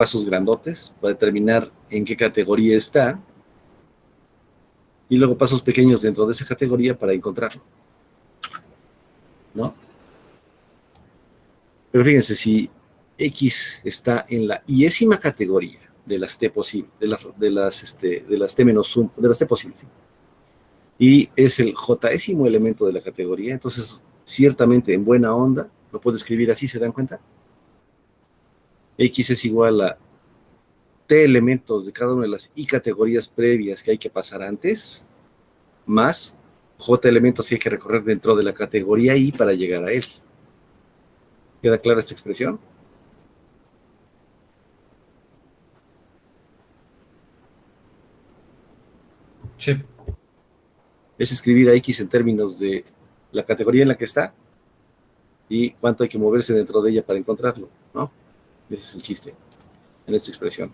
pasos grandotes para determinar en qué categoría está, y luego pasos pequeños dentro de esa categoría para encontrarlo, ¿no? Pero fíjense, si X está en la iésima categoría de las T posibles, de las T menos 1, de las T posibles, ¿sí? Y es el jésimo elemento de la categoría, entonces ciertamente en buena onda lo puedo escribir así, ¿se dan cuenta? X es igual a T elementos de cada una de las I categorías previas que hay que pasar antes, más J elementos que hay que recorrer dentro de la categoría I para llegar a él. ¿Queda clara esta expresión? Sí. Es escribir a X en términos de la categoría en la que está y cuánto hay que moverse dentro de ella para encontrarlo, ¿no? Ese es el chiste en esta expresión.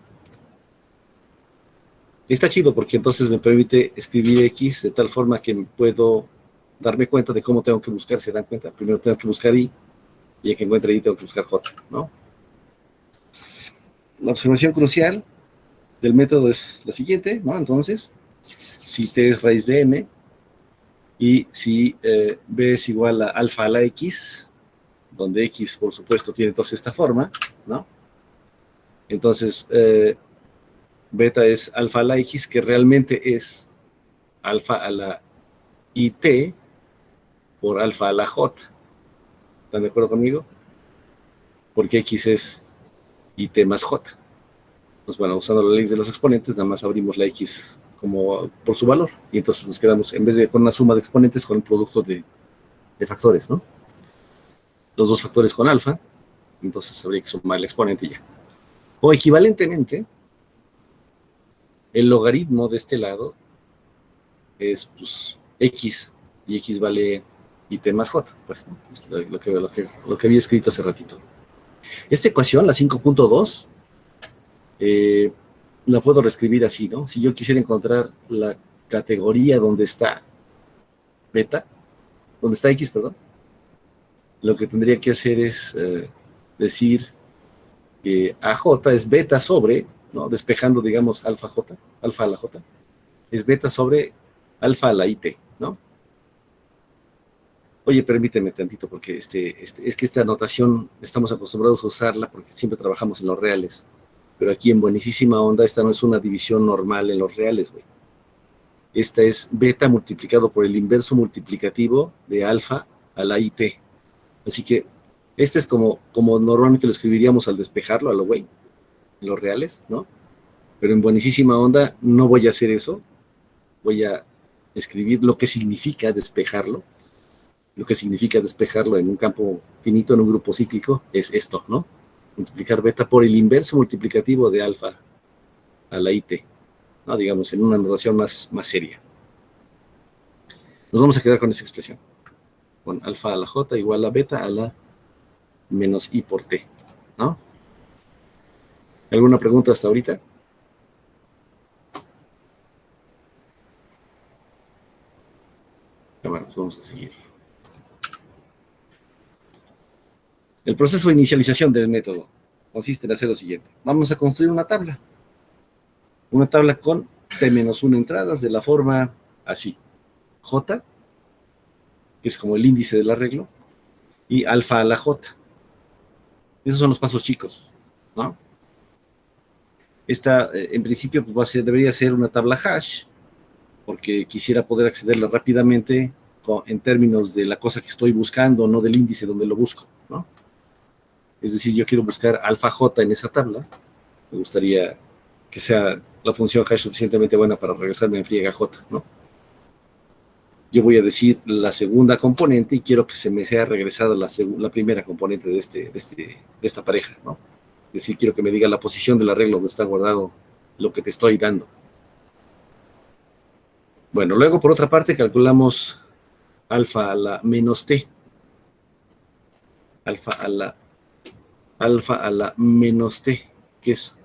Y está chido porque entonces me permite escribir X de tal forma que puedo darme cuenta de cómo tengo que buscar, ¿se dan cuenta? Primero tengo que buscar I, y ya que encuentre I tengo que buscar J, ¿no? La observación crucial del método es la siguiente, ¿no? Entonces, si T es raíz de N, y si B es igual a alfa a la X, donde X, por supuesto, tiene entonces esta forma, ¿no? Entonces, beta es alfa a la X, que realmente es alfa a la IT por alfa a la J. ¿Están de acuerdo conmigo? Porque X es IT más J. Pues bueno, usando la ley de los exponentes, nada más abrimos la X como por su valor, y entonces nos quedamos, en vez de con una suma de exponentes, con un producto de factores, ¿no? Los dos factores con alfa, entonces habría que sumar el exponente y ya. O equivalentemente, el logaritmo de este lado es pues, X, y X vale IT más J, pues, ¿no? Es lo que había escrito hace ratito. Esta ecuación, la 5.2, la puedo reescribir así, ¿no? Si yo quisiera encontrar la categoría donde está beta, donde está X, perdón, lo que tendría que hacer es decir que AJ es beta sobre, ¿no? Despejando, digamos, alfa J, alfa a la J, es beta sobre alfa a la IT, ¿no? Oye, permíteme tantito, porque es que esta notación estamos acostumbrados a usarla porque siempre trabajamos en los reales, pero aquí en buenísima onda esta no es una división normal en los reales, güey. Esta es beta multiplicado por el inverso multiplicativo de alfa a la IT. Así que este es como normalmente lo escribiríamos al despejarlo, a lo güey, en los reales, ¿no? Pero en buenísima onda no voy a hacer eso. Voy a escribir lo que significa despejarlo. Lo que significa despejarlo en un campo finito, en un grupo cíclico, es esto, ¿no? Multiplicar beta por el inverso multiplicativo de alfa a la IT, ¿no? Digamos, en una notación más seria. Nos vamos a quedar con esa expresión, con alfa a la J igual a beta a la menos I por T, ¿no? ¿Alguna pregunta hasta ahorita? Bueno, pues vamos a seguir. El proceso de inicialización del método consiste en hacer lo siguiente. Vamos a construir una tabla con T-1 entradas de la forma así. J, que es como el índice del arreglo, y alfa a la J. Esos son los pasos chicos, ¿no? Esta, en principio, pues debería ser una tabla hash, porque quisiera poder accederla rápidamente en términos de la cosa que estoy buscando, no del índice donde lo busco, ¿no? Es decir, yo quiero buscar alfa J en esa tabla, me gustaría que sea la función hash suficientemente buena para regresarme en friega J, ¿no? Yo voy a decir la segunda componente y quiero que se me sea regresada la primera componente de esta pareja, ¿no? Es decir, quiero que me diga la posición del arreglo donde está guardado lo que te estoy dando. Bueno, luego por otra parte calculamos alfa a la menos T. Alfa a la menos T, que es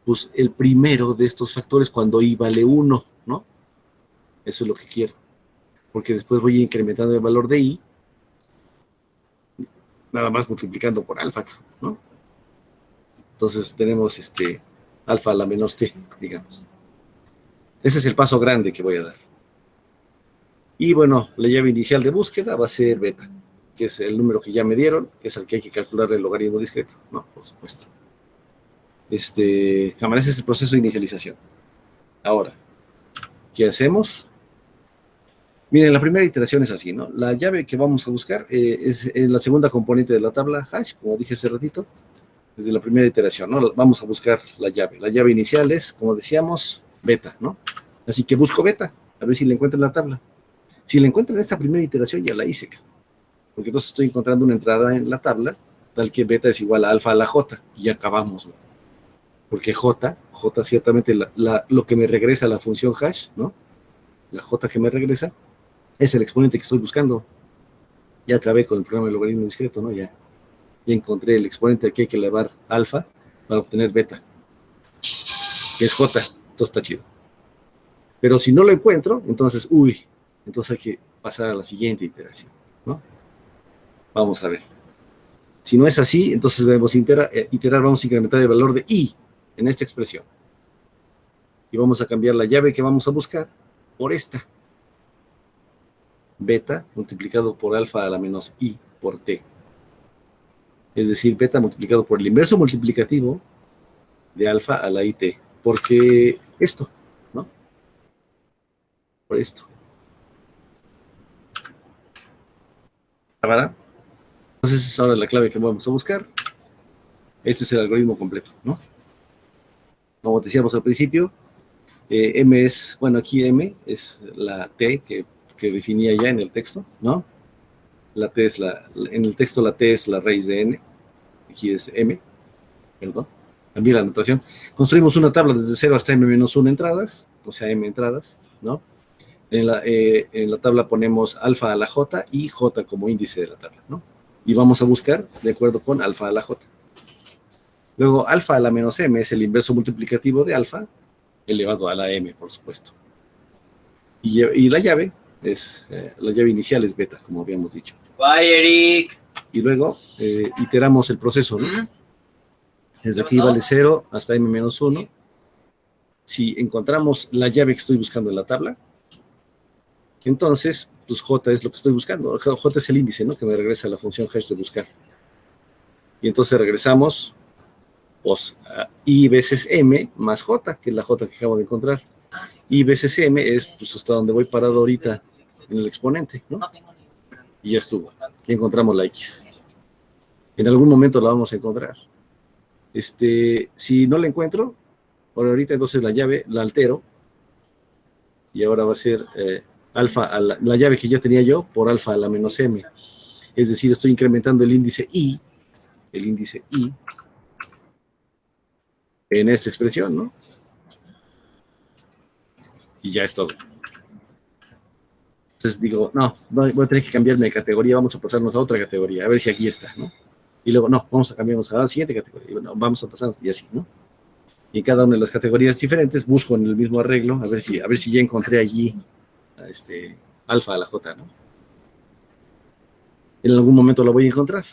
pues, el primero de estos factores cuando I vale 1, ¿no? Eso es lo que quiero. Porque después voy incrementando el valor de I, nada más multiplicando por alfa, ¿no? Entonces tenemos alfa a la menos t, digamos. Ese es el paso grande que voy a dar. Y bueno, la llave inicial de búsqueda va a ser beta, que es el número que ya me dieron, que es al que hay que calcular el logaritmo discreto, ¿no? Por supuesto. Cámara, ese es el proceso de inicialización. Ahora, ¿qué hacemos? Miren, la primera iteración es así, ¿no? La llave que vamos a buscar es la segunda componente de la tabla hash, como dije hace ratito, desde la primera iteración, ¿no? Vamos a buscar la llave. La llave inicial es, como decíamos, beta, ¿no? Así que busco beta, a ver si la encuentro en la tabla. Si la encuentro en esta primera iteración, ya la hice, porque entonces estoy encontrando una entrada en la tabla, tal que beta es igual a alfa a la j, y ya acabamos, ¿no? Porque j ciertamente lo que me regresa a la función hash, ¿no? La j que me regresa es el exponente que estoy buscando. Ya acabé con el programa de logaritmo discreto, ¿no? Ya encontré el exponente al que hay que elevar alfa para obtener beta, que es j, entonces está chido. Pero si no lo encuentro, entonces, entonces hay que pasar a la siguiente iteración, ¿no? Vamos a ver. Si no es así, entonces debemos iterar, vamos a incrementar el valor de i en esta expresión. Y vamos a cambiar la llave que vamos a buscar por esta. Beta multiplicado por alfa a la menos i por t. Es decir, beta multiplicado por el inverso multiplicativo de alfa a la it. Porque esto, ¿no? Por esto. ¿Cámara? Entonces esa es ahora la clave que vamos a buscar. Este es el algoritmo completo, ¿no? Como decíamos al principio, m es, bueno, aquí m es la t que definía ya en el texto, ¿no? La t es en el texto la t es la raíz de n, aquí es m, perdón, también la anotación. Construimos una tabla desde 0 hasta m-1 entradas, o sea, m entradas, ¿no? En la tabla ponemos alfa a la j y j como índice de la tabla, ¿no? Y vamos a buscar de acuerdo con alfa a la j. Luego, alfa a la menos m es el inverso multiplicativo de alfa elevado a la m, por supuesto. Y la llave es, la llave inicial es beta, como habíamos dicho. Bye, Eric. Y luego iteramos el proceso, ¿no? Desde aquí vale 0 hasta m-1. Si encontramos la llave que estoy buscando en la tabla, entonces, pues j es lo que estoy buscando. J es el índice, ¿no? Que me regresa a la función hash de buscar. Y entonces regresamos, pues, i veces m más j, que es la j que acabo de encontrar. I veces m es, pues, hasta donde voy parado ahorita en el exponente, ¿no? Y ya estuvo. Y encontramos la x. En algún momento la vamos a encontrar. Si no la encuentro, por ahorita entonces la llave la altero. Y ahora va a ser alfa a la llave que ya tenía yo por alfa a la menos m. Es decir, estoy incrementando el índice i en esta expresión, ¿no? Y ya es todo. Entonces digo, no, voy a tener que cambiarme de categoría, vamos a pasarnos a otra categoría, a ver si aquí está, ¿no? Y luego, no, vamos a cambiarnos a la siguiente categoría, y bueno, vamos a pasarnos y así, ¿no? Y en cada una de las categorías diferentes busco en el mismo arreglo, a ver si ya encontré allí alfa a la j, ¿no? En algún momento lo voy a encontrar.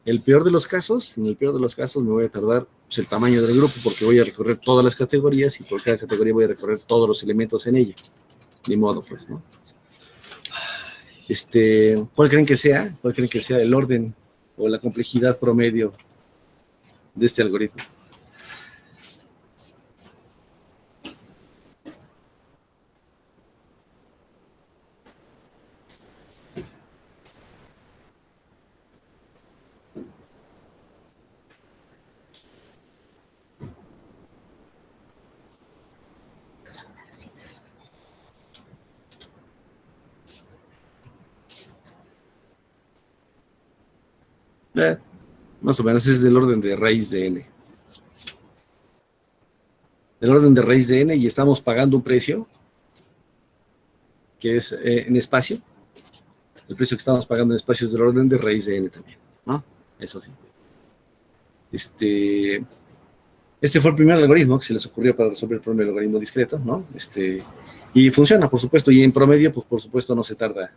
En el peor de los casos me voy a tardar pues, el tamaño del grupo, porque voy a recorrer todas las categorías y por cada categoría voy a recorrer todos los elementos en ella. Ni modo, pues, ¿no? ¿Cuál creen que sea? ¿Cuál creen que sea el orden o la complejidad promedio de este algoritmo? Más o menos es del orden de raíz de n. Del orden de raíz de n, y estamos pagando un precio que es en espacio. El precio que estamos pagando en espacio es del orden de raíz de n también, ¿no? Eso sí. Este fue el primer algoritmo que se les ocurrió para resolver el problema del logaritmo discreto, ¿no? Y funciona, por supuesto, y en promedio, pues por supuesto no se tarda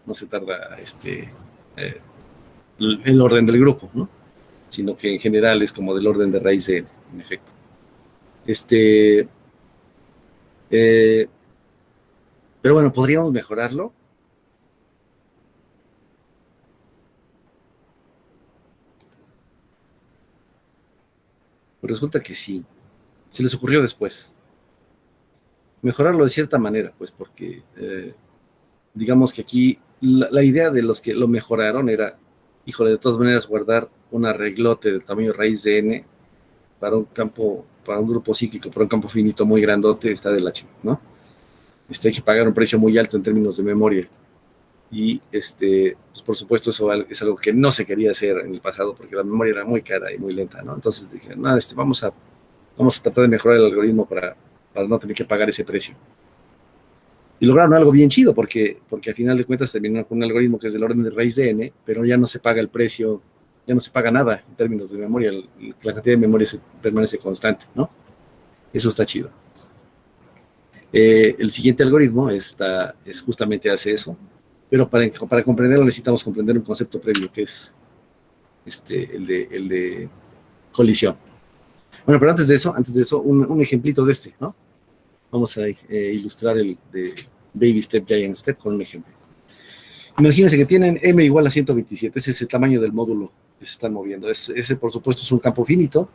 el orden del grupo, ¿no? Sino que en general es como del orden de raíz de n. en efecto. Eh, pero bueno, ¿podríamos mejorarlo? Pues resulta que sí. Se les ocurrió después. Mejorarlo de cierta manera, pues porque digamos que aquí la idea de los que lo mejoraron era, híjole, de todas maneras guardar un arreglote del tamaño raíz de n para un campo, para un grupo cíclico, para un campo finito muy grandote, está de la chingada, ¿no? Hay que pagar un precio muy alto en términos de memoria. Y pues por supuesto eso es algo que no se quería hacer en el pasado porque la memoria era muy cara y muy lenta, ¿no? Entonces dije, no, vamos a tratar de mejorar el algoritmo para no tener que pagar ese precio. Y lograron algo bien chido porque al final de cuentas terminaron con un algoritmo que es del orden de raíz de n, pero ya no se paga el precio, ya no se paga nada en términos de memoria, la cantidad de memoria permanece constante, ¿no? Eso está chido. El siguiente algoritmo es justamente hace eso, pero para comprenderlo necesitamos comprender un concepto previo que es el de colisión. Bueno, pero antes de eso, un ejemplito de ¿no? Vamos a ilustrar el de Baby Step, Giant Step con un ejemplo. Imagínense que tienen m igual a 127, ese es el tamaño del módulo que se están moviendo. Ese, por supuesto, es un campo finito,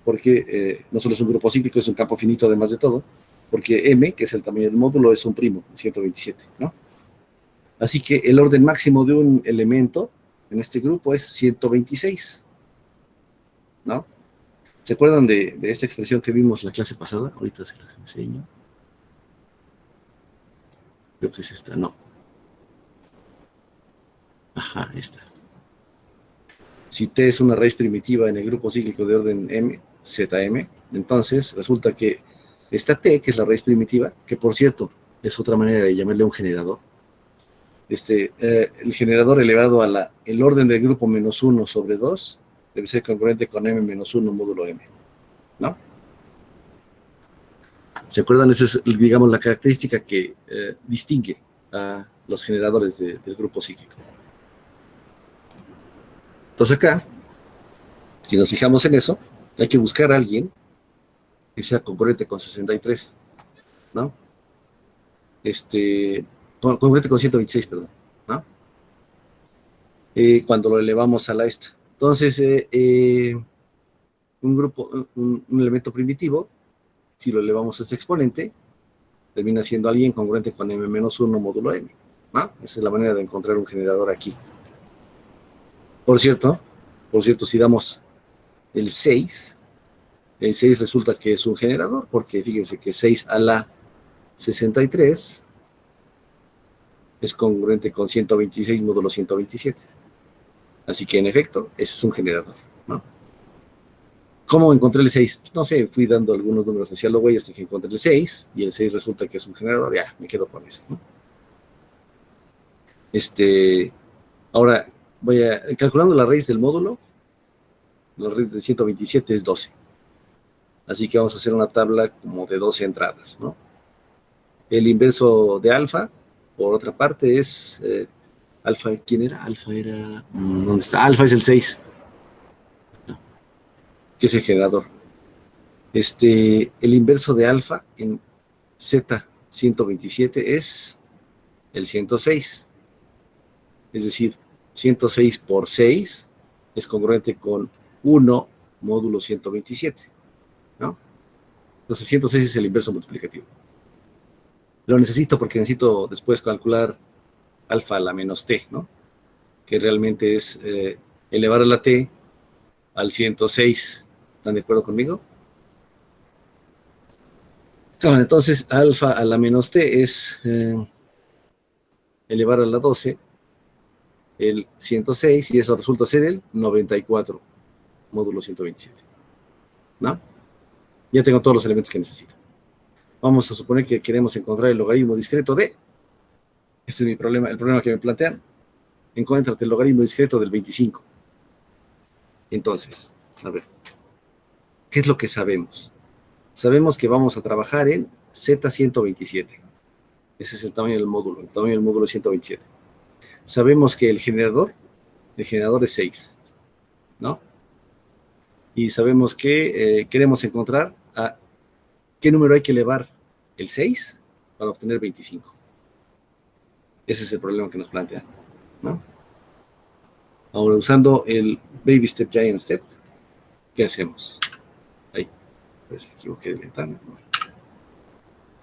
porque no solo es un grupo cíclico, es un campo finito además de todo, porque m, que es el tamaño del módulo, es un primo, 127, ¿no? Así que el orden máximo de un elemento en este grupo es 126, ¿no? ¿Se acuerdan de esta expresión que vimos la clase pasada? Ahorita se las enseño. Creo que es esta, no. Ajá, esta. Si T es una raíz primitiva en el grupo cíclico de orden M, ZM, entonces resulta que esta T, que es la raíz primitiva, que por cierto es otra manera de llamarle a un generador, el generador elevado a el orden del grupo menos 1 sobre 2 debe ser congruente con M menos 1 módulo M, ¿no? ¿Se acuerdan? Esa es, digamos, la característica que distingue a los generadores del grupo cíclico. Entonces acá, si nos fijamos en eso, hay que buscar a alguien que sea congruente con 63, ¿no? Congruente con 126, perdón, ¿no? Cuando lo elevamos a la esta. Entonces, un elemento primitivo, si lo elevamos a este exponente, termina siendo alguien congruente con m-1 módulo n, ¿no? Esa es la manera de encontrar un generador aquí. Por cierto, si damos el 6 resulta que es un generador, porque fíjense que 6 a la 63 es congruente con 126 módulo 127. Así que en efecto, ese es un generador, ¿no? ¿Cómo encontré el 6? Pues no sé, fui dando algunos números hacia lo güey hasta que encontré el 6, y el 6 resulta que es un generador, ya, me quedo con eso, ¿no? Ahora, calculando la raíz del módulo, la raíz de 127 es 12. Así que vamos a hacer una tabla como de 12 entradas, ¿no? El inverso de alfa, por otra parte, es alfa. ¿Quién era? Alfa era... ¿dónde está? Alfa es el 6, que es el generador. El inverso de alfa en Z 127 es el 106. Es decir, 106 por 6 es congruente con 1 módulo 127, ¿no? Entonces 106 es el inverso multiplicativo. Lo necesito porque necesito después calcular alfa a la menos t, ¿no? Que realmente es elevar a la t al 106. ¿Están de acuerdo conmigo? Bueno, entonces alfa a la menos t es elevar a la 12 el 106, y eso resulta ser el 94 módulo 127, ¿no? Ya tengo todos los elementos que necesito. Vamos a suponer que queremos encontrar el logaritmo discreto de, este es mi problema, el problema que me plantean, encuéntrate el logaritmo discreto del 25. Entonces, a ver, ¿qué es lo que sabemos? Sabemos que vamos a trabajar en Z127. Ese es el tamaño del módulo 127. Sabemos que el generador es 6, ¿no? y sabemos que queremos encontrar a qué número hay que elevar el 6 para obtener 25. Ese es el problema que nos plantean, ¿no? Ahora, usando el Baby Step Giant Step, ¿qué hacemos? Ahí, pues me equivoqué de ventana.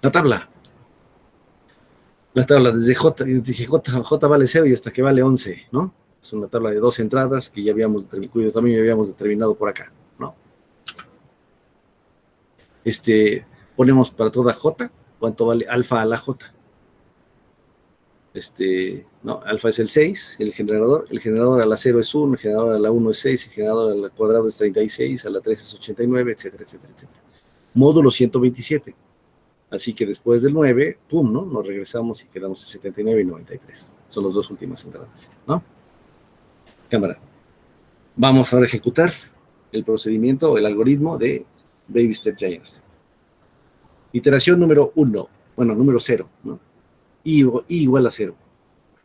La tabla. La tabla desde J, dije J vale 0 y hasta que vale 11, ¿no? Es una tabla de 2 entradas que ya habíamos, cuyo tamaño habíamos determinado por acá, ¿no? Ponemos para toda J, ¿cuánto vale alfa a la J? No, alfa es el 6, el generador a la 0 es 1, el generador a la 1 es 6, el generador al cuadrado es 36, a la 3 es 89, etcétera, etcétera, etcétera. Módulo 127. Así que después del 9, pum, ¿no? Nos regresamos y quedamos en 79 y 93. Son las dos últimas entradas, ¿no? Cámara. Vamos ahora a ejecutar el procedimiento o el algoritmo de Baby Step Giant Step. Iteración número 1, bueno, número 0, ¿no? I igual a 0.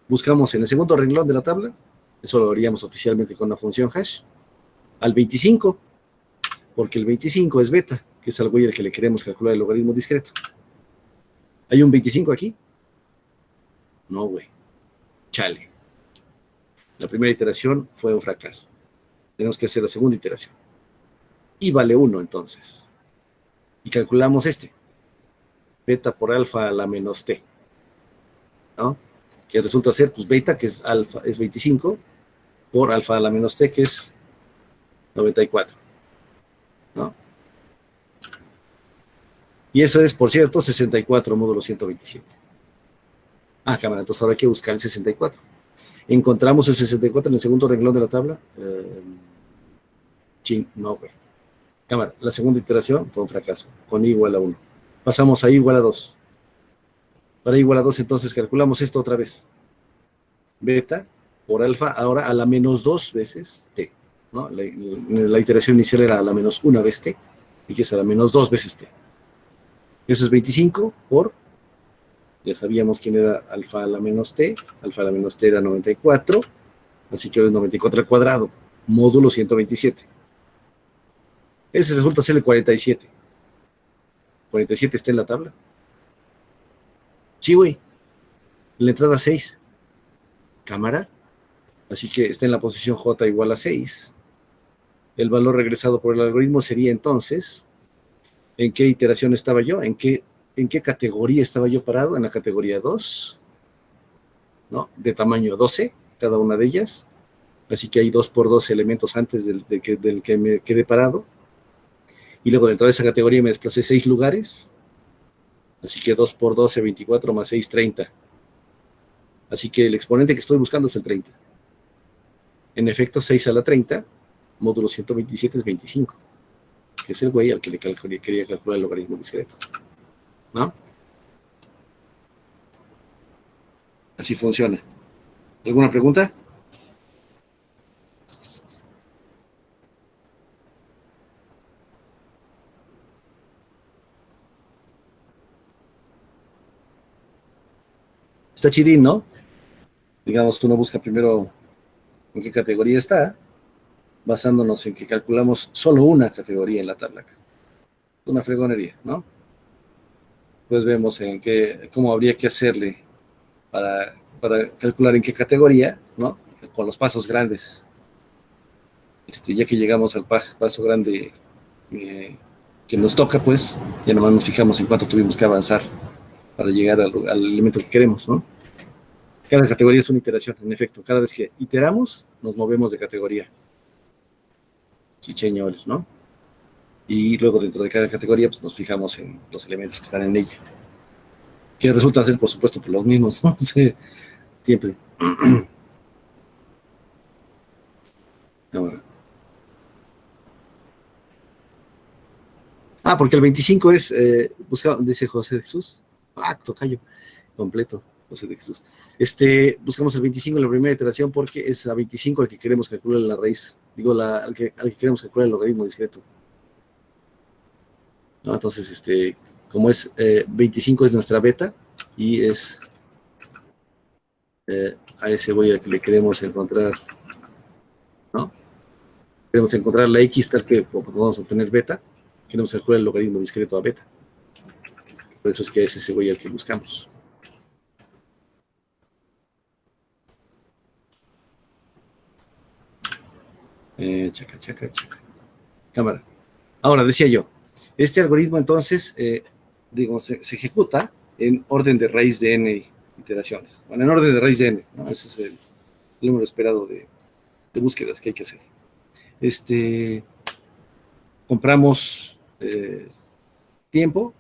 Buscamos en el segundo renglón de la tabla, eso lo haríamos oficialmente con la función hash, al 25, porque el 25 es beta, que es al güey al que le queremos calcular el logaritmo discreto. ¿Hay un 25 aquí? No, güey. Chale. La primera iteración fue un fracaso. Tenemos que hacer la segunda iteración. Y vale 1 entonces. Y calculamos beta por alfa a la menos t, ¿no? Que resulta ser, pues, beta, que es alfa, es 25, por alfa a la menos t, que es 94, ¿no? Y eso es, por cierto, 64 módulo 127. Ah, cámara, entonces ahora hay que buscar el 64. Encontramos el 64 en el segundo renglón de la tabla. No, güey. Cámara, la segunda iteración fue un fracaso, con i igual a 1. Pasamos a i igual a 2. Para i igual a 2, entonces calculamos esto otra vez. Beta por alfa, ahora a la menos 2 veces t, ¿no? La iteración inicial era a la menos 1 vez t, y que es a la menos 2 veces t. Eso es 25 por, ya sabíamos quién era alfa a la menos t era 94, así que ahora es 94 al cuadrado, módulo 127. Ese resulta ser el 47. 47 está en la tabla. Sí, güey. En la entrada 6. Cámara. Así que está en la posición J igual a 6. El valor regresado por el algoritmo sería entonces, ¿en qué iteración estaba yo? ¿En qué categoría estaba yo parado? En la categoría 2, ¿no? De tamaño 12, cada una de ellas. Así que hay 2 por 12 elementos antes del que me quedé parado. Y luego dentro de esa categoría me desplacé 6 lugares. Así que 2 por 12, 24 más 6, 30. Así que el exponente que estoy buscando es el 30. En efecto, 6 a la 30, módulo 127 es 25, que es el güey al que le quería calcular el logaritmo discreto, ¿no? Así funciona. ¿Alguna pregunta? Está chidín, ¿no? Digamos, uno busca primero en qué categoría está, basándonos en que calculamos solo una categoría en la tabla. Una fregonería, ¿no? Pues vemos cómo habría que hacerle para calcular en qué categoría, ¿no? Con los pasos grandes. Ya que llegamos al paso grande que nos toca, pues, ya nomás nos fijamos en cuánto tuvimos que avanzar para llegar al elemento que queremos, ¿no? Cada categoría es una iteración, en efecto. Cada vez que iteramos, nos movemos de categoría. Chicheñoles, ¿no? Y luego dentro de cada categoría, pues nos fijamos en los elementos que están en ella. Que resultan ser, por supuesto, por los mismos, ¿no? Sí, siempre. Ahora. Porque el 25 es, dice José de Jesús. Tocayo, completo, José de Jesús. Buscamos el 25 en la primera iteración porque es a 25 al que queremos calcular la raíz, al que queremos calcular el logaritmo discreto, ¿no? Entonces, como es 25 es nuestra beta y es a ese güey al que le queremos encontrar, ¿no? Queremos encontrar la X tal que podamos obtener beta. Queremos calcular el logaritmo discreto a beta. Por eso es que es ese güey al que buscamos. Chaca. Cámara. Ahora, decía yo, este algoritmo entonces, digamos, se ejecuta en orden de raíz de n iteraciones. Bueno, en orden de raíz de n, ¿no? Ese es el número esperado de búsquedas que hay que hacer. Compramos tiempo,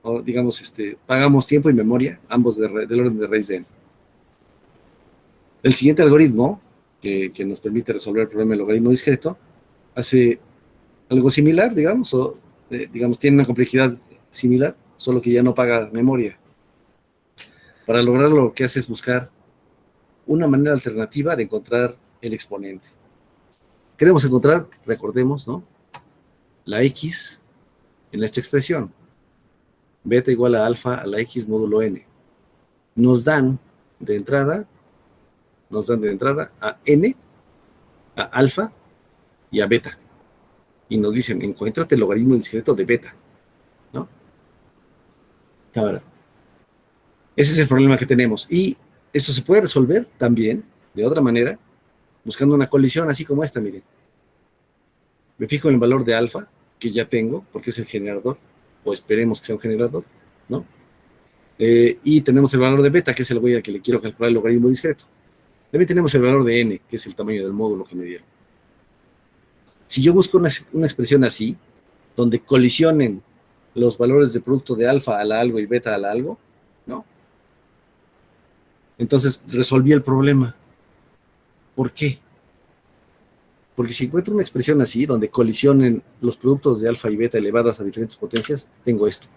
o digamos, pagamos tiempo y memoria, ambos del orden de raíz de n. El siguiente algoritmo, que nos permite resolver el problema del logaritmo discreto, hace algo similar, digamos, o digamos, tiene una complejidad similar, solo que ya no paga memoria. Para lograrlo, lo que hace es buscar una manera alternativa de encontrar el exponente. Queremos encontrar, recordemos, ¿no?, la X en esta expresión. Beta igual a alfa a la X módulo n. Nos dan de entrada a n, a alfa y a beta. Y nos dicen, encuéntrate el logaritmo discreto de beta, ¿no? Ahora, ese es el problema que tenemos. Y esto se puede resolver también, de otra manera, buscando una colisión así como esta, miren. Me fijo en el valor de alfa, que ya tengo, porque es el generador, o esperemos que sea un generador, ¿no? Y tenemos el valor de beta, que es el güey al que le quiero calcular el logaritmo discreto. También tenemos el valor de n, que es el tamaño del módulo que me dieron. Si yo busco una expresión así, donde colisionen los valores de producto de alfa a la algo y beta a la algo, ¿no? Entonces resolví el problema. ¿Por qué? Porque si encuentro una expresión así, donde colisionen los productos de alfa y beta elevadas a diferentes potencias, tengo esto.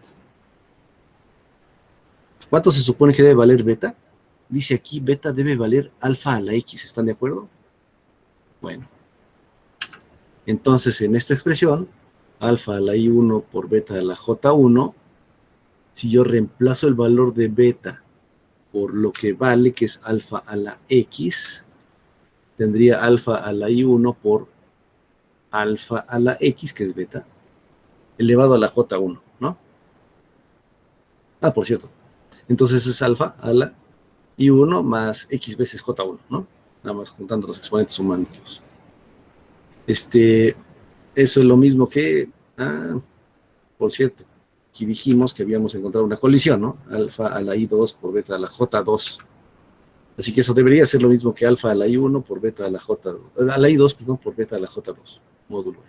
¿Cuánto se supone que debe valer beta? Dice aquí, beta debe valer alfa a la X. ¿Están de acuerdo? Bueno. Entonces, en esta expresión, alfa a la I1 por beta a la J1, si yo reemplazo el valor de beta por lo que vale, que es alfa a la X, tendría alfa a la I1 por alfa a la X, que es beta, elevado a la J1, ¿no? Por cierto. Entonces es alfa a la I1 más X veces J1, ¿no? Nada más juntando los exponentes, sumándolos. Eso es lo mismo que, por cierto, aquí dijimos que habíamos encontrado una colisión, ¿no? Alfa a la I2 por beta a la J2. Así que eso debería ser lo mismo que alfa a la I1 por beta a la J2, a la I2, perdón, por beta a la J2, módulo.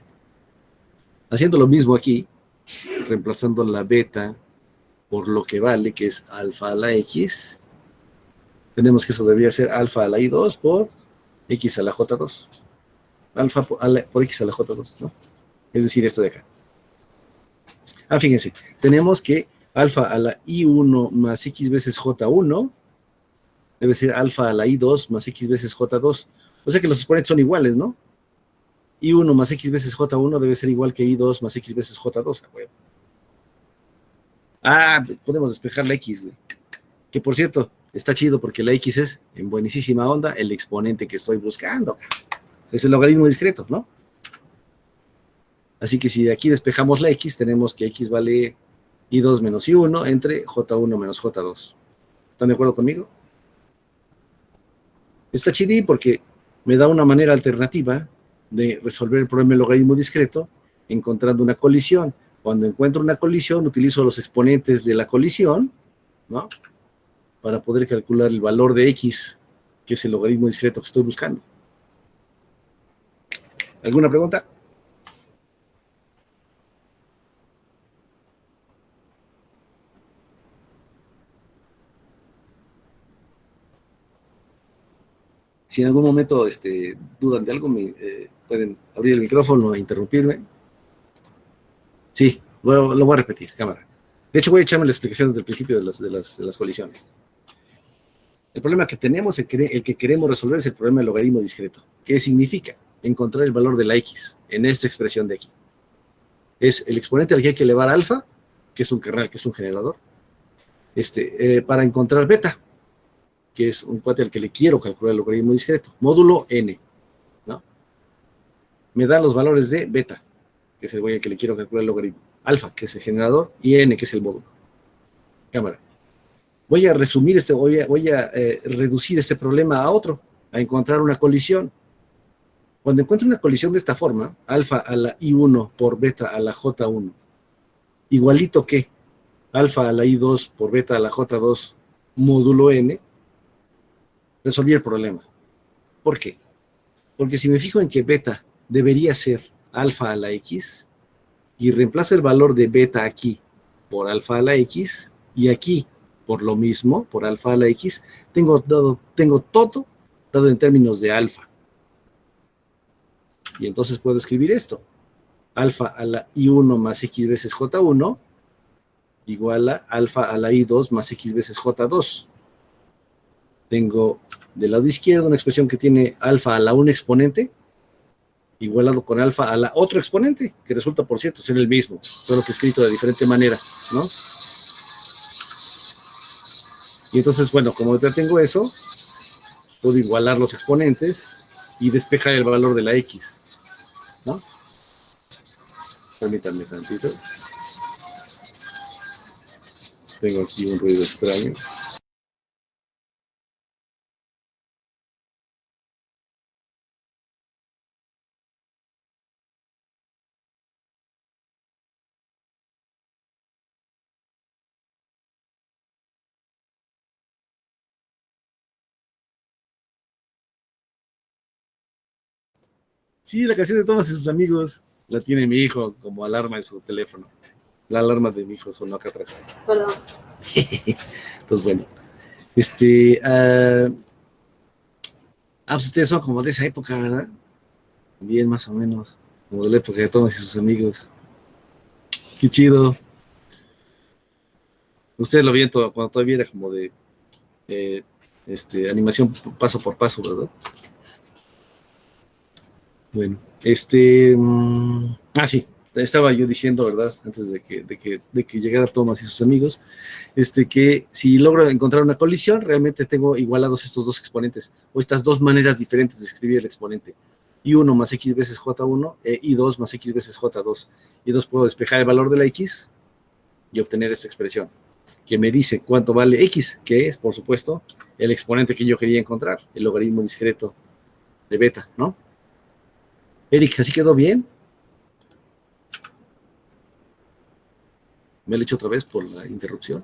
Haciendo lo mismo aquí, reemplazando la beta por lo que vale, que es alfa a la X, tenemos que eso debería ser alfa a la I2 por X a la J2. Alfa por X a la J2, ¿no? Es decir, esto de acá. Fíjense, tenemos que alfa a la I1 más X veces J1 debe ser alfa a la I2 más X veces J2. O sea que los exponentes son iguales, ¿no? I1 más X veces J1 debe ser igual que I2 más X veces J2. Podemos despejar la X, güey. Que por cierto, está chido porque la X es, en buenísima onda, el exponente que estoy buscando. Es el logaritmo discreto, ¿no? Así que si de aquí despejamos la X, tenemos que X vale I2 menos I1 entre J1 menos J2. ¿Están de acuerdo conmigo? Está chidí porque me da una manera alternativa de resolver el problema del logaritmo discreto encontrando una colisión. Cuando encuentro una colisión, utilizo los exponentes de la colisión, ¿no?, para poder calcular el valor de X, que es el logaritmo discreto que estoy buscando. ¿Alguna pregunta? Si en algún momento dudan de algo, pueden abrir el micrófono e interrumpirme. Sí, lo voy a repetir, cámara. De hecho, voy a echarme la explicación desde el principio de las colisiones. El problema que tenemos, el que queremos resolver, es el problema del logaritmo discreto. ¿Qué significa? Encontrar el valor de la X en esta expresión de aquí. Es el exponente al que hay que elevar alfa, que es un kernel, que es un generador, para encontrar beta, que es un cuate al que le quiero calcular el logaritmo discreto, módulo n, ¿no? me da los valores de beta, que es el güey que le quiero calcular el logaritmo, alfa, que es el generador, y n, que es el módulo. Cámara. Voy a resumir voy a reducir este problema a otro, a encontrar una colisión. Cuando encuentro una colisión de esta forma, alfa a la I1 por beta a la J1, igualito que alfa a la I2 por beta a la J2 módulo n, resolví el problema. ¿Por qué? Porque si me fijo en que beta debería ser alfa a la X, y reemplazo el valor de beta aquí por alfa a la X, y aquí por lo mismo, por alfa a la X, tengo todo dado en términos de alfa. Y entonces puedo escribir esto. Alfa a la I1 más X veces J1 igual a alfa a la I2 más X veces J2. Tengo del lado izquierdo una expresión que tiene alfa a la un exponente igualado con alfa a la otro exponente, que resulta, por cierto, ser el mismo, solo que escrito de diferente manera, ¿no? Y entonces, bueno, como ya tengo eso, puedo igualar los exponentes y despejar el valor de la X, ¿no? Permítanme un tantito. Tengo aquí un ruido extraño. Sí, la canción de Thomas y sus amigos la tiene mi hijo como alarma en su teléfono. La alarma de mi hijo sonó acá atrás. Perdón. Entonces, bueno. Pues ustedes son como de esa época, ¿verdad? Bien, más o menos. Como de la época de Thomas y sus amigos. Qué chido. Ustedes lo vieron cuando todavía era como de animación paso por paso, ¿verdad? Bueno, sí, estaba yo diciendo, ¿verdad? Antes de que llegara Thomas y sus amigos, que si logro encontrar una colisión, realmente tengo igualados estos dos exponentes, o estas dos maneras diferentes de escribir el exponente. I1 más X veces J1, I2 más X veces J2. Y entonces puedo despejar el valor de la X y obtener esta expresión, que me dice cuánto vale X, que es, por supuesto, el exponente que yo quería encontrar, el logaritmo discreto de beta, ¿no? Eric, ¿así quedó bien? Me lo he hecho otra vez por la interrupción.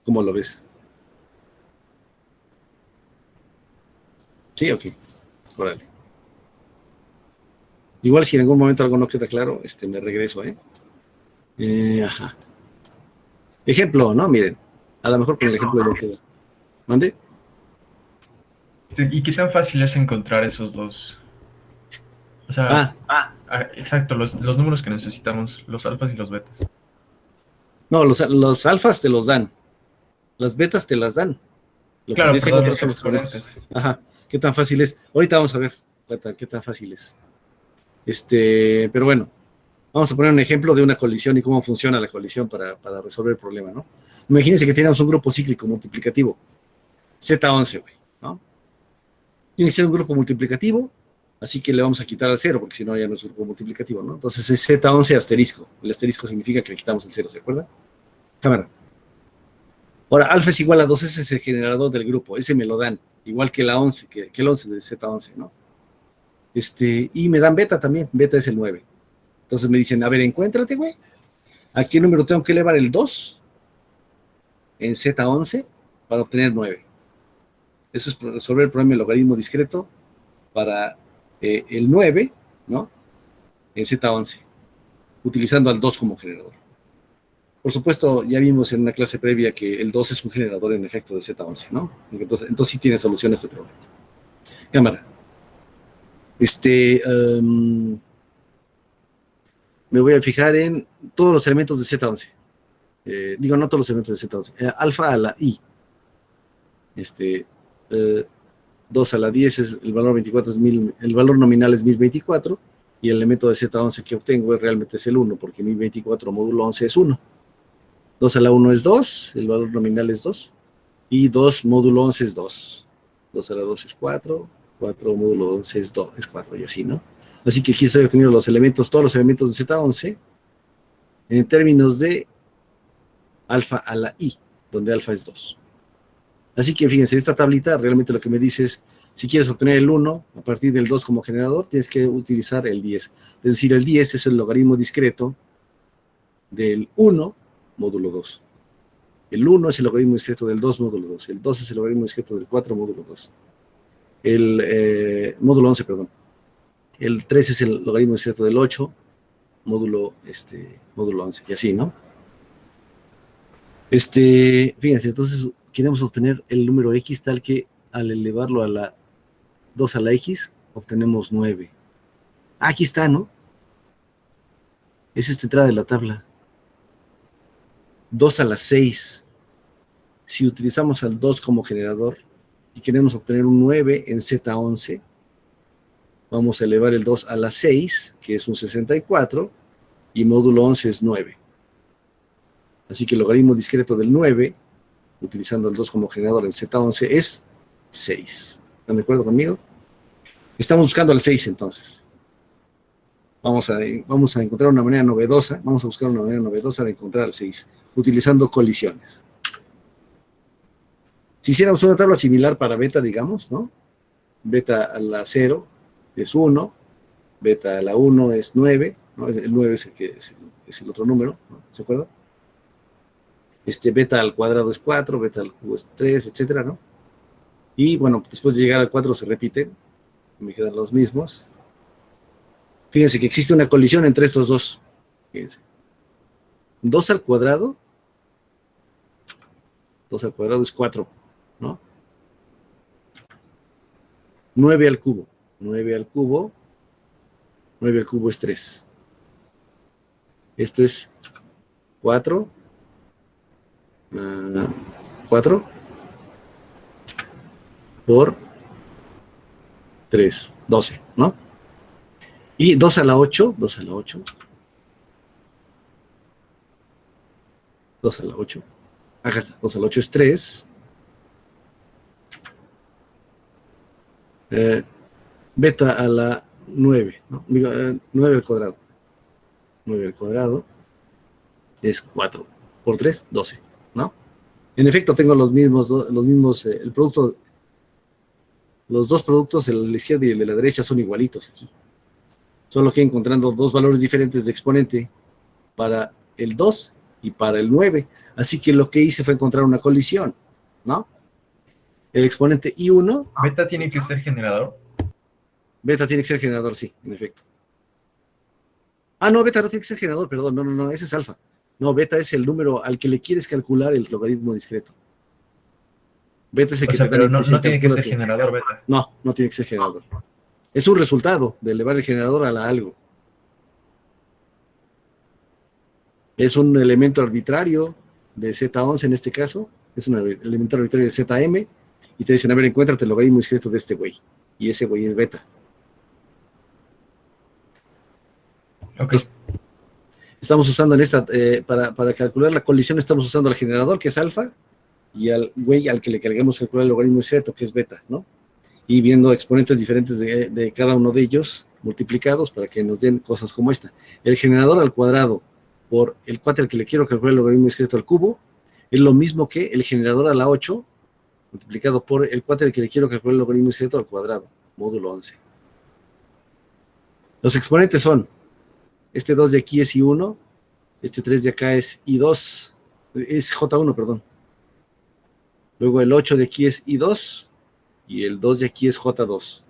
¿Cómo lo ves? Sí, ok. Órale. Igual si en algún momento algo no queda claro, me regreso, ajá. Ejemplo, ¿no? Miren. A lo mejor con el ejemplo no queda. ¿Mande? ¿Y qué tan fácil es encontrar esos dos? O sea, exacto, los números que necesitamos, los alfas y los betas. No, los alfas te los dan. Las betas te las dan. Lo que Claro, tienes que perdón, encontrar los son los exponentes. exponentes. Ajá. ¿Qué tan fácil es? Ahorita vamos a ver qué tan fácil es. Pero bueno, vamos a poner un ejemplo de una colisión y cómo funciona la colisión para resolver el problema, ¿no? Imagínense que tenemos un grupo cíclico multiplicativo, Z11, güey, ¿no? Tiene que ser un grupo multiplicativo, así que le vamos a quitar al cero, porque si no ya no es un grupo multiplicativo, ¿no? Entonces es Z11 asterisco. El asterisco significa que le quitamos el cero, ¿se acuerda? Cámara. Ahora, alfa es igual a 2, ese es el generador del grupo, ese me lo dan, igual que la 11, que el 11 de Z11, ¿no? Y me dan beta también, beta es el 9. Entonces me dicen, a ver, encuéntrate, güey. ¿A qué número tengo que elevar el 2 en Z11 para obtener 9? Eso es resolver el problema del logaritmo discreto para el 9, ¿no? En Z11, utilizando al 2 como generador. Por supuesto, ya vimos en una clase previa que el 2 es un generador en efecto de Z11, ¿no? Entonces sí tiene solución a este problema. Cámara. Me voy a fijar en todos los elementos de Z11. No todos los elementos de Z11. Alfa a la I. 2 a la 10 es el valor 24, el valor nominal es 1024, y el elemento de Z11 que obtengo realmente es el 1, porque 1024 módulo 11 es 1. 2 a la 1 es 2, el valor nominal es 2, y 2 módulo 11 es 2. 2 a la 2 es 4, 4 módulo 11 es 2, es 4 y así, ¿no? Así que aquí estoy obteniendo los elementos, todos los elementos de Z11 en términos de alfa a la I, donde alfa es 2. Así que fíjense, esta tablita realmente lo que me dice es, si quieres obtener el 1 a partir del 2 como generador, tienes que utilizar el 10. Es decir, el 10 es el logaritmo discreto del 1 módulo 2. El 1 es el logaritmo discreto del 2 módulo 2. El 2 es el logaritmo discreto del 4 módulo 2. El módulo 11, perdón. El 3 es el logaritmo discreto del 8 módulo 11. Y así, ¿no? Fíjense, entonces queremos obtener el número X tal que al elevarlo a la 2 a la X, obtenemos 9. Aquí está, ¿no? Es esta entrada de la tabla. 2 a la 6. Si utilizamos al 2 como generador y queremos obtener un 9 en Z11, vamos a elevar el 2 a la 6, que es un 64, y módulo 11 es 9. Así que el logaritmo discreto del 9, utilizando el 2 como generador en Z11, es 6. ¿Están de acuerdo conmigo? Estamos buscando el 6 entonces. Vamos a encontrar una manera novedosa, vamos a buscar una manera novedosa de encontrar el 6, utilizando colisiones. Si hiciéramos una tabla similar para beta, digamos, ¿no? Beta a la 0 es 1, beta a la 1 es 9, ¿no? El 9 es el otro número, ¿no? ¿Se acuerdan? Beta al cuadrado es 4, beta al cubo es 3, etcétera, ¿no? Y bueno, después de llegar al 4 se repiten, me quedan los mismos. Fíjense que existe una colisión entre estos dos. Fíjense. 2 al cuadrado es 4, ¿no? 9 al cubo. 9 al cubo es 3. Esto es 4. 4 por 3, 12, ¿no? Y 2 a la 8, 2 a la 8. 2 a la 8. Acá está, 2 a la 8 es 3. Beta a la 9, ¿no? Digo, 9 al cuadrado. 9 al cuadrado es 4 por 3, 12, ¿no? En efecto, tengo los mismos, el producto, los dos productos, el de la izquierda y el de la derecha, son igualitos aquí. Solo que encontrando dos valores diferentes de exponente para el 2 y para el 9. Así que lo que hice fue encontrar una colisión, ¿no? El exponente I1. ¿Beta tiene que ser generador? Beta tiene que ser generador, sí, en efecto. Ah, no, beta no tiene que ser generador, perdón, no, ese es alfa. No, beta es el número al que le quieres calcular el logaritmo discreto. Beta es el que te da pero no tiene que ser generador, beta. No tiene que ser generador. Es un resultado de elevar el generador a la algo. Es un elemento arbitrario de Z11 en este caso. Es un elemento arbitrario de ZM. Y te dicen, a ver, encuéntrate el logaritmo discreto de este güey. Y ese güey es beta. Ok. Entonces, estamos usando en esta, para calcular la colisión, estamos usando al generador, que es alfa, y al güey al que le queremos calcular el logaritmo discreto, que es beta, ¿no? Y viendo exponentes diferentes de cada uno de ellos, multiplicados, para que nos den cosas como esta. El generador al cuadrado por el cuate al que le quiero calcular el logaritmo discreto al cubo, es lo mismo que el generador a la 8, multiplicado por el cuate al que le quiero calcular el logaritmo discreto al cuadrado, módulo 11. Los exponentes son, este 2 de aquí es I1, este 3 de acá es I2, es J1, perdón. Luego el 8 de aquí es I2 y el 2 de aquí es J2.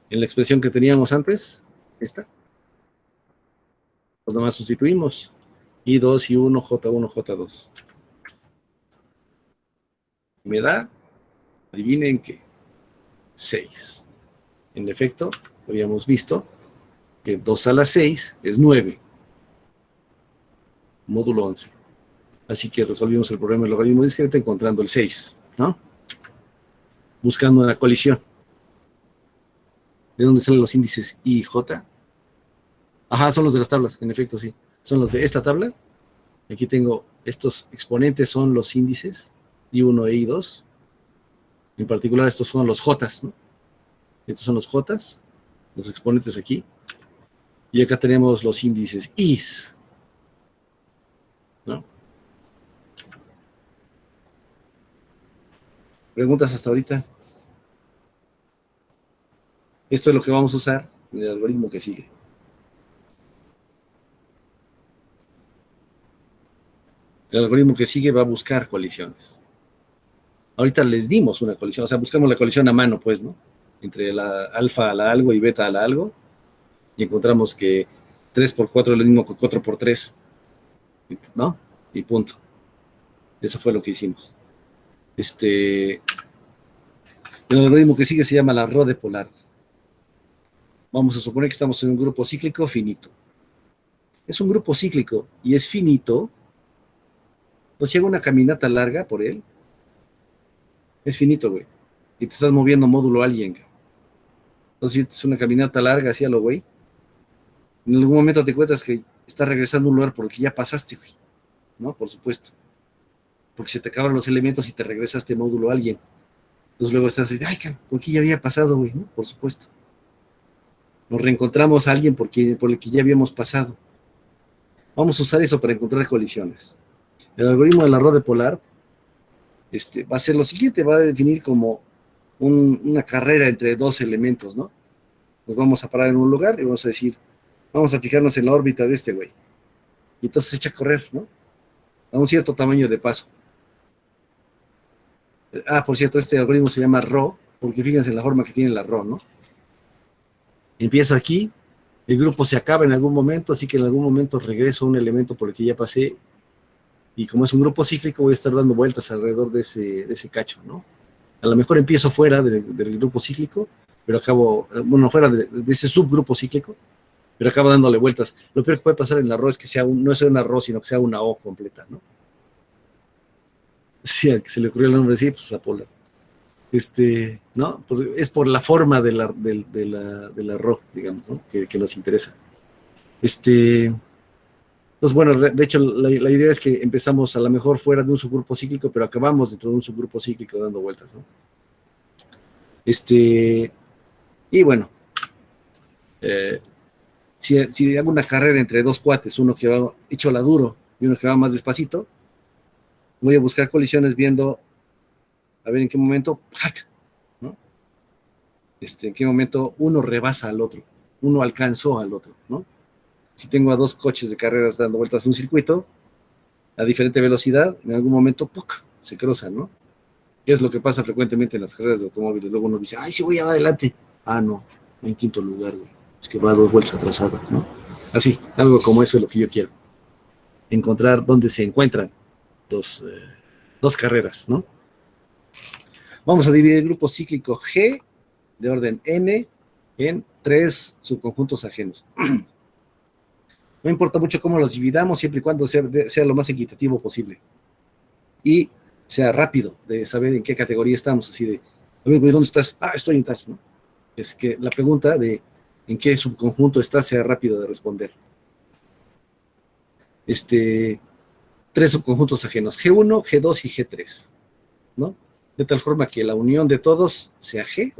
En la expresión que teníamos antes, esta, pues nomás sustituimos I2, I1, J1, J2. Me da, adivinen qué, 6. En efecto, habíamos visto que 2 a la 6 es 9. Módulo 11. Así que resolvimos el problema del logaritmo discreto encontrando el 6, ¿no? Buscando una colisión. ¿De dónde salen los índices I y J? Ajá, son los de las tablas, en efecto, sí. Son los de esta tabla. Aquí tengo estos exponentes, son los índices I1 e I2. En particular, estos son los J, ¿no? Estos son los Jotas, los exponentes aquí. Y acá tenemos los índices Is, ¿no? ¿Preguntas hasta ahorita? Esto es lo que vamos a usar en el algoritmo que sigue. El algoritmo que sigue va a buscar colisiones. Ahorita les dimos una colisión, o sea, buscamos la colisión a mano, pues, ¿no? Entre la alfa a la algo y beta a la algo, y encontramos que 3 por 4 es lo mismo que 4 por 3, ¿no? Y punto. Eso fue lo que hicimos. El algoritmo que sigue se llama la Rho de Pollard. Vamos a suponer que estamos en un grupo cíclico finito. Es un grupo cíclico y es finito. Pues si hago una caminata larga por él, es finito, güey. Y te estás moviendo módulo alguien, güey. Entonces, si es una caminata larga, así a lo güey, en algún momento te cuentas que estás regresando a un lugar por el que ya pasaste, güey. ¿No? Por supuesto. Porque se te acabaron los elementos y te regresaste módulo alguien. Entonces luego estás así, ay, ¿por qué ya había pasado, güey? ¿No? Por supuesto. Nos reencontramos a alguien por el que ya habíamos pasado. Vamos a usar eso para encontrar colisiones. El algoritmo de la Rho de Pollard va a ser lo siguiente, va a definir como una carrera entre dos elementos, ¿no? Nos vamos a parar en un lugar y vamos a decir, vamos a fijarnos en la órbita de este güey. Y entonces se echa a correr, ¿no? A un cierto tamaño de paso. Por cierto, este algoritmo se llama Rho, porque fíjense en la forma que tiene la Rho, ¿no? Empiezo aquí, el grupo se acaba en algún momento, así que en algún momento regreso a un elemento por el que ya pasé, y como es un grupo cíclico, voy a estar dando vueltas alrededor de ese cacho, ¿no? A lo mejor empiezo fuera del grupo cíclico, pero acabo, bueno, fuera de ese subgrupo cíclico, pero acabo dándole vueltas. Lo peor que puede pasar en la Rho es que no sea una Rho, sino que sea una O completa, ¿no? Sí, al que se le ocurrió el nombre, sí, pues Apolo. ¿No? Es por la forma de la Rho, digamos, ¿no? Que nos interesa. Entonces, bueno, de hecho, la idea es que empezamos a lo mejor fuera de un subgrupo cíclico, pero acabamos dentro de un subgrupo cíclico dando vueltas, ¿no? Y bueno, si hago una carrera entre dos cuates, uno que va hecho la duro y uno que va más despacito, voy a buscar colisiones viendo a ver en qué momento, ¿no? En qué momento uno rebasa al otro, uno alcanzó al otro, ¿no? Si tengo a dos coches de carreras dando vueltas en un circuito a diferente velocidad, en algún momento ¡puc!, se cruzan, ¿no? ¿Qué es lo que pasa frecuentemente en las carreras de automóviles? Luego uno dice, ay, sí, voy adelante. Ah, no, en quinto lugar, güey. Es que va a dos vueltas atrasadas, ¿no? Así, algo como eso es lo que yo quiero. Encontrar dónde se encuentran dos carreras, ¿no? Vamos a dividir el grupo cíclico G de orden N en 3 subconjuntos ajenos. No importa mucho cómo los dividamos, siempre y cuando sea lo más equitativo posible. Y sea rápido de saber en qué categoría estamos, así de, amigo, ¿dónde estás? Ah, estoy en tal, ¿no? Es que la pregunta de en qué subconjunto estás sea rápido de responder. 3 subconjuntos ajenos, G1, G2 y G3, ¿no? De tal forma que la unión de todos sea G,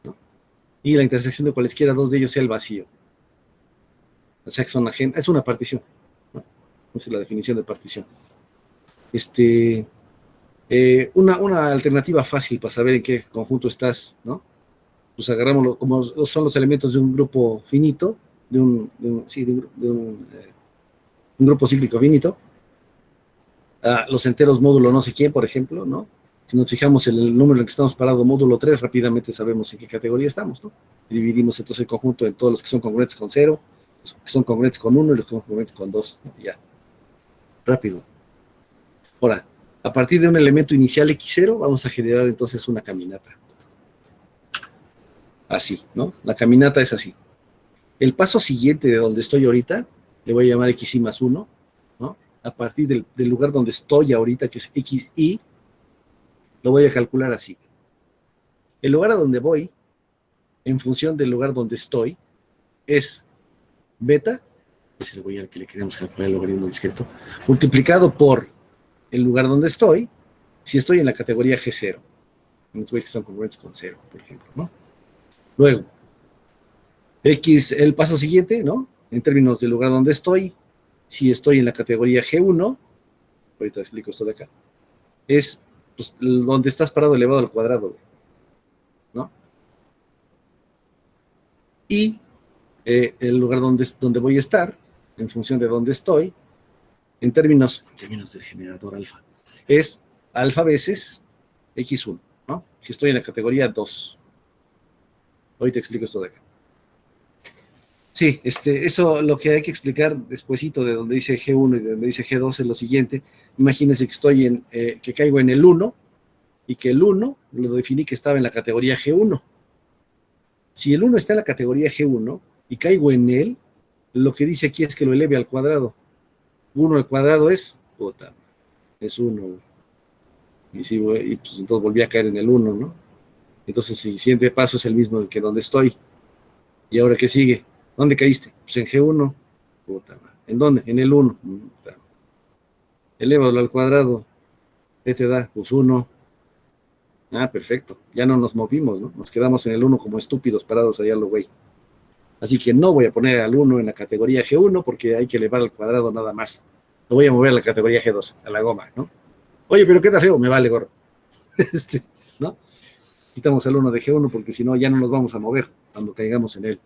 ¿no? Y la intersección de cualesquiera dos de ellos sea el vacío. O sea que son ajenos, es una partición, ¿no? Esa es la definición de partición. Una alternativa fácil para saber en qué conjunto estás, ¿no? Pues agarramos como son los elementos de un grupo finito, de un grupo cíclico finito, los enteros módulo no sé quién, por ejemplo, ¿no? Si nos fijamos en el número en el que estamos parados, módulo 3, rápidamente sabemos en qué categoría estamos, ¿no? Y dividimos entonces el conjunto en todos los que son congruentes con 0, los que son congruentes con 1 y los que son congruentes con 2, ¿no? Y ya. Rápido. Ahora, a partir de un elemento inicial X0, vamos a generar entonces una caminata. Así, ¿no? La caminata es así. El paso siguiente de donde estoy ahorita, le voy a llamar XY más 1, ¿no? A partir del lugar donde estoy ahorita, que es XY, lo voy a calcular así. El lugar a donde voy, en función del lugar donde estoy, es beta, es el güey al que le queremos calcular el logaritmo discreto, multiplicado por el lugar donde estoy, si estoy en la categoría G0. Los güeyes que son congruentes con 0, por ejemplo, ¿no? Luego, X, el paso siguiente, ¿no? En términos del lugar donde estoy, si estoy en la categoría G1, ahorita explico esto de acá, es pues, donde estás parado elevado al cuadrado, ¿no? Y el lugar donde voy a estar, en función de dónde estoy, en términos del generador alfa, es alfa veces X1, ¿no? Si estoy en la categoría 2. Ahorita explico esto de acá. Sí, eso lo que hay que explicar despuesito de donde dice G1 y de donde dice G2 es lo siguiente. Imagínense que estoy que caigo en el 1 y que el 1 lo definí que estaba en la categoría G1. Si el 1 está en la categoría G1 y caigo en él, lo que dice aquí es que lo eleve al cuadrado. 1 al cuadrado es, puta, es 1. Y, sí, y pues entonces volví a caer en el 1, ¿no? Entonces el siguiente paso es el mismo que donde estoy. ¿Y ahora qué sigue? ¿Dónde caíste? Pues en G1. Puta madre. ¿En dónde? En el 1. Elévalo al cuadrado. ¿Qué te da? Pues 1. Ah, perfecto. Ya no nos movimos, ¿no? Nos quedamos en el 1 como estúpidos parados allá lo güey. Así que no voy a poner al 1 en la categoría G1 porque hay que elevar al cuadrado nada más. Lo voy a mover a la categoría G2, a la goma, ¿no? Oye, pero queda feo. Me vale gorro. ¿No? Quitamos al 1 de G1 porque si no ya no nos vamos a mover cuando caigamos en él.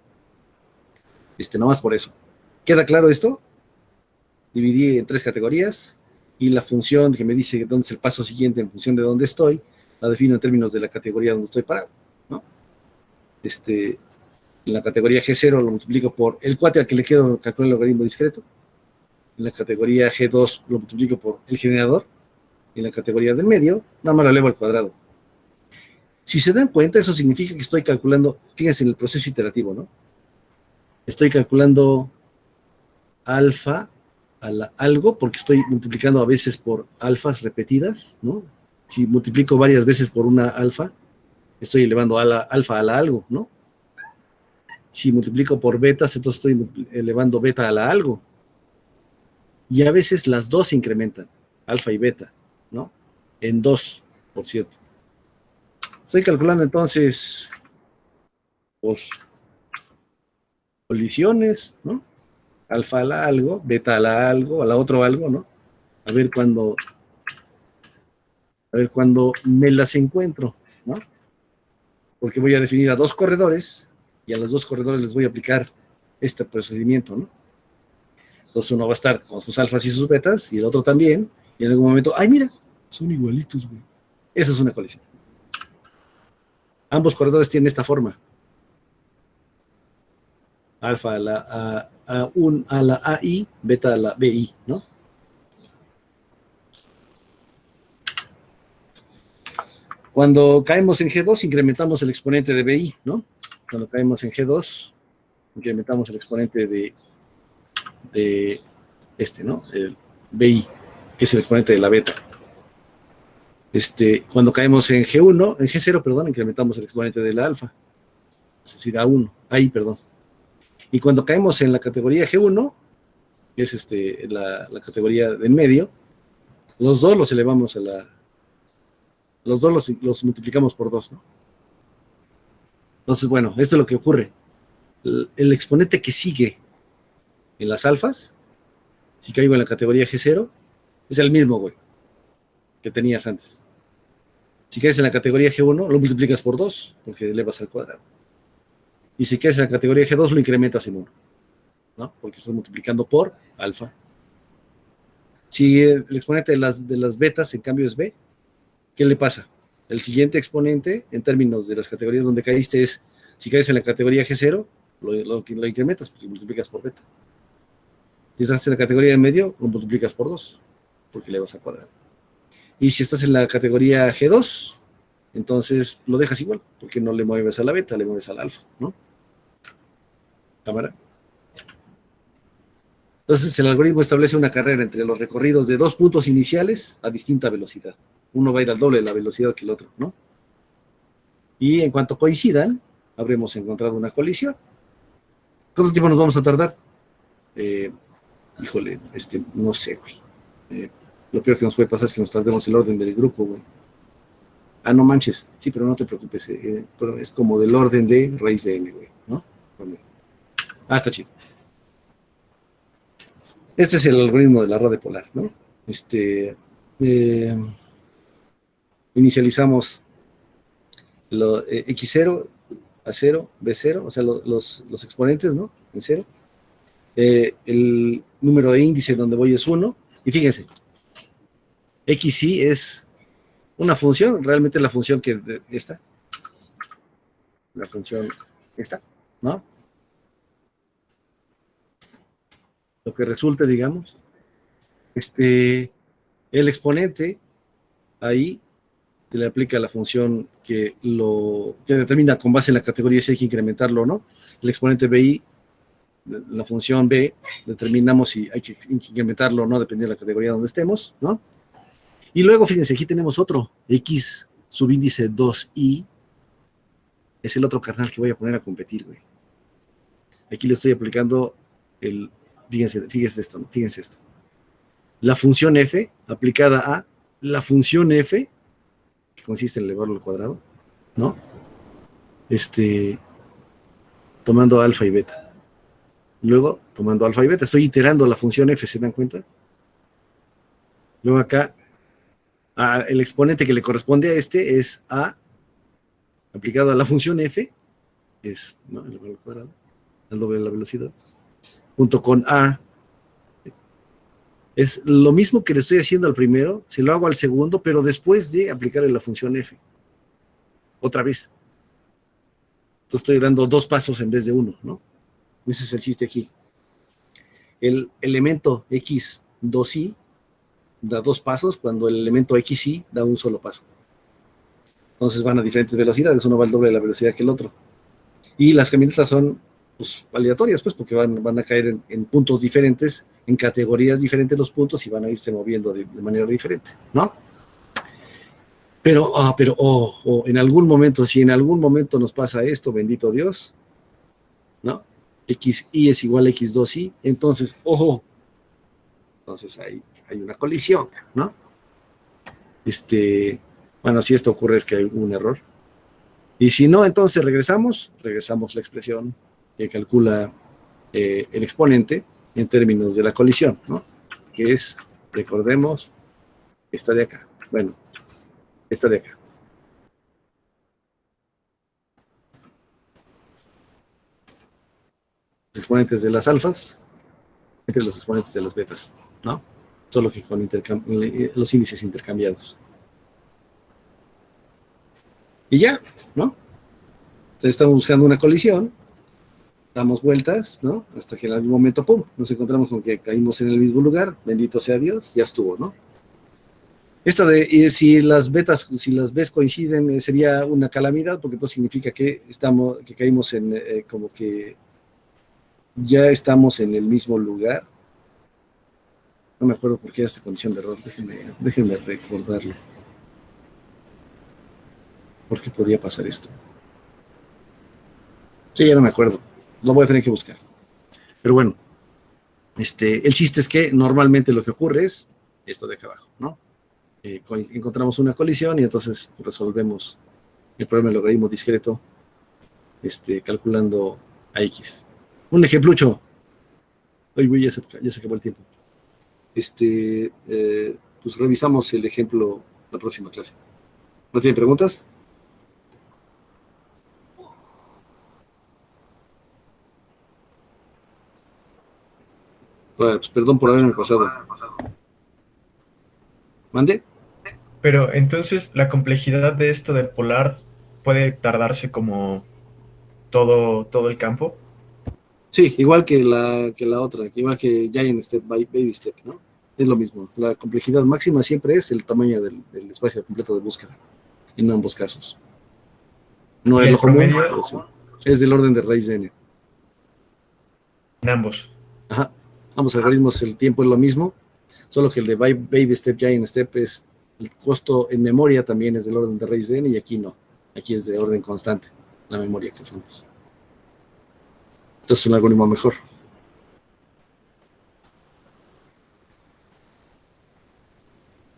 Nomás por eso. ¿Queda claro esto? Dividí en 3 categorías y la función que me dice dónde es el paso siguiente en función de dónde estoy, la defino en términos de la categoría donde estoy parado, ¿no? En la categoría G0 lo multiplico por el cuate al que le quiero calcular el logaritmo discreto. En la categoría G2 lo multiplico por el generador. En la categoría del medio, nada más lo elevo al cuadrado. Si se dan cuenta, eso significa que estoy calculando, fíjense en el proceso iterativo, ¿no? Estoy calculando alfa a algo, porque estoy multiplicando a veces por alfas repetidas, ¿no? Si multiplico varias veces por una alfa, estoy elevando a la alfa a la algo, ¿no? Si multiplico por betas, entonces estoy elevando beta a la algo. Y a veces las dos se incrementan, alfa y beta, ¿no? En 2, por cierto. Estoy calculando entonces, pues, colisiones, ¿no? Alfa a la algo, beta a la algo, a la otro algo, ¿no? A ver cuando me las encuentro, ¿no? Porque voy a definir a 2 corredores y a los 2 corredores les voy a aplicar este procedimiento, ¿no? Entonces uno va a estar con sus alfas y sus betas y el otro también, y en algún momento, ¡ay, mira! Son igualitos, güey. Eso es una colisión. Ambos corredores tienen esta forma. Alfa a la AI, beta a la BI, ¿no? Cuando caemos en G2, incrementamos el exponente de BI, ¿no? Cuando caemos en G2, incrementamos el exponente de ¿no? El BI, que es el exponente de la beta. Cuando caemos en G1, en G0, perdón, incrementamos el exponente de la alfa. Es decir, AI, perdón. Y cuando caemos en la categoría G1, que es la categoría de en medio, los dos los elevamos los dos los multiplicamos por 2, ¿no? Entonces, bueno, esto es lo que ocurre. El exponente que sigue en las alfas, si caigo en la categoría G0, es el mismo, güey, que tenías antes. Si caes en la categoría G1, lo multiplicas por 2, porque elevas al cuadrado. Y si caes en la categoría G2, lo incrementas en 1, ¿no? Porque estás multiplicando por alfa. Si el exponente de las betas, en cambio, es B, ¿qué le pasa? El siguiente exponente, en términos de las categorías donde caíste, es, si caes en la categoría G0, lo incrementas porque lo multiplicas por beta. Si estás en la categoría de medio, lo multiplicas por 2, porque le vas al cuadrado. Y si estás en la categoría G2, entonces lo dejas igual, porque no le mueves a la beta, le mueves al alfa, ¿no? Cámara. Entonces el algoritmo establece una carrera entre los recorridos de 2 puntos iniciales a distinta velocidad. Uno va a ir al doble de la velocidad que el otro, ¿no? Y en cuanto coincidan, habremos encontrado una colisión. ¿Cuánto tiempo nos vamos a tardar? Híjole, no sé, güey. Lo peor que nos puede pasar es que nos tardemos el orden del grupo, güey. Ah, no manches. Sí, pero no te preocupes. Pero es como del orden de raíz de n, güey, ¿no? Ah, está chido. Este es el algoritmo de la red polar, ¿no? Eh, inicializamos X0 a 0, B0, o sea, los exponentes, ¿no? En 0. El número de índice donde voy es 1. Y fíjense, XY es una función, realmente la función que esta, la función esta, ¿no? Lo que resulte, digamos, el exponente ahí se le aplica la función que determina con base en la categoría si hay que incrementarlo o no. El exponente BI, la función B, determinamos si hay que incrementarlo o no, dependiendo de la categoría donde estemos, ¿no? Y luego, fíjense, aquí tenemos otro, X subíndice 2i, es el otro carnal que voy a poner a competir, güey. Aquí le estoy aplicando fíjense esto, ¿no? Fíjense esto. La función f aplicada a la función f, que consiste en elevarlo al cuadrado, ¿no? Tomando alfa y beta. Luego, tomando alfa y beta, estoy iterando la función f, ¿se dan cuenta? Luego acá, el exponente que le corresponde a es a, aplicado a la función f, es, ¿no? Elevar al cuadrado, al doble de la velocidad, junto con a. Es lo mismo que le estoy haciendo al primero, se lo hago al segundo, pero después de aplicarle la función f. Otra vez. Entonces estoy dando 2 pasos en vez de 1, ¿no? Ese es el chiste aquí. El elemento x2i da 2 pasos cuando el elemento xy da un solo paso. Entonces van a diferentes velocidades, uno va al doble de la velocidad que el otro. Y las caminatas son pues, aleatorias, pues, porque van a caer en puntos diferentes, en categorías diferentes los puntos y van a irse moviendo de manera diferente, ¿no? Pero en algún momento, si en algún momento nos pasa esto, bendito Dios, ¿no? XY es igual a X2Y, entonces, ojo, entonces hay una colisión, ¿no? Bueno, si esto ocurre es que hay un error. Y si no, entonces regresamos la expresión que calcula el exponente en términos de la colisión, ¿no? Que es, recordemos, esta de acá. Bueno, esta de acá. Los exponentes de las alfas entre los exponentes de las betas, ¿no? Solo que con los índices intercambiados. Y ya, ¿no? Entonces estamos buscando una colisión, damos vueltas, ¿no? Hasta que en algún momento, ¡pum!, nos encontramos con que caímos en el mismo lugar, bendito sea Dios, ya estuvo, ¿no? Esto de si las Bs coinciden, sería una calamidad, porque esto significa que caímos en como que ya estamos en el mismo lugar. No me acuerdo por qué era esta condición de error, déjenme recordarlo. ¿Por qué podía pasar esto? Sí, ya no me acuerdo. Lo voy a tener que buscar. Pero bueno, el chiste es que normalmente lo que ocurre es esto de acá abajo, ¿no? Encontramos una colisión y entonces resolvemos el problema del logaritmo discreto calculando a X. Un ejemplucho. Ay, güey, ya se acabó el tiempo. Pues revisamos el ejemplo la próxima clase. ¿No tienen preguntas? Bueno, pues perdón por haberme pasado. ¿Mande? Pero entonces la complejidad de esto de polar puede tardarse como todo el campo. Sí, igual que la otra, igual que Giant Step, Baby Step, ¿no? Es lo mismo. La complejidad máxima siempre es el tamaño del espacio completo de búsqueda, en ambos casos. No es lo común, pero sí. Es del orden de raíz de n. En ambos. Ajá. Ambos algoritmos, el tiempo es lo mismo, solo que el de Baby Step, Giant Step, el costo en memoria también es del orden de raíz de n y aquí no. Aquí es de orden constante, la memoria que usamos. Entonces es un algoritmo mejor.